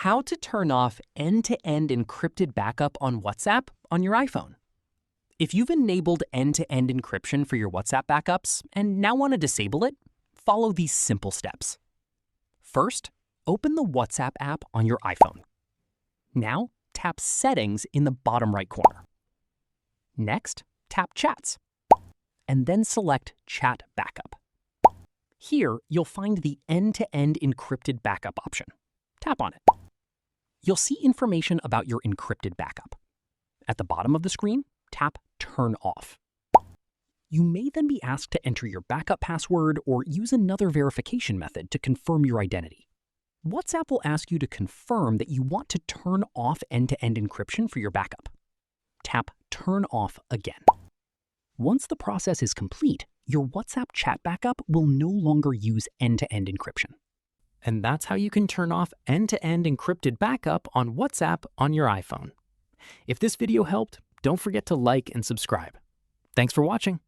how to turn off end-to-end encrypted backup on WhatsApp on your iPhone. If you've enabled end-to-end encryption for your WhatsApp backups and now want to disable it, follow these simple steps. First, open the WhatsApp app on your iPhone. Now, tap Settings in the bottom right corner. Next, tap Chats, and then select Chat Backup. Here, you'll find the end-to-end encrypted backup option. Tap on it. You'll see information about your encrypted backup. At the bottom of the screen, tap Turn Off. You may then be asked to enter your backup password or use another verification method to confirm your identity. WhatsApp will ask you to confirm that you want to turn off end-to-end encryption for your backup. Tap Turn Off again. Once the process is complete, your WhatsApp chat backup will no longer use end-to-end encryption. And that's how you can turn off end-to-end encrypted backup on WhatsApp on your iPhone. If this video helped, don't forget to like and subscribe. Thanks for watching.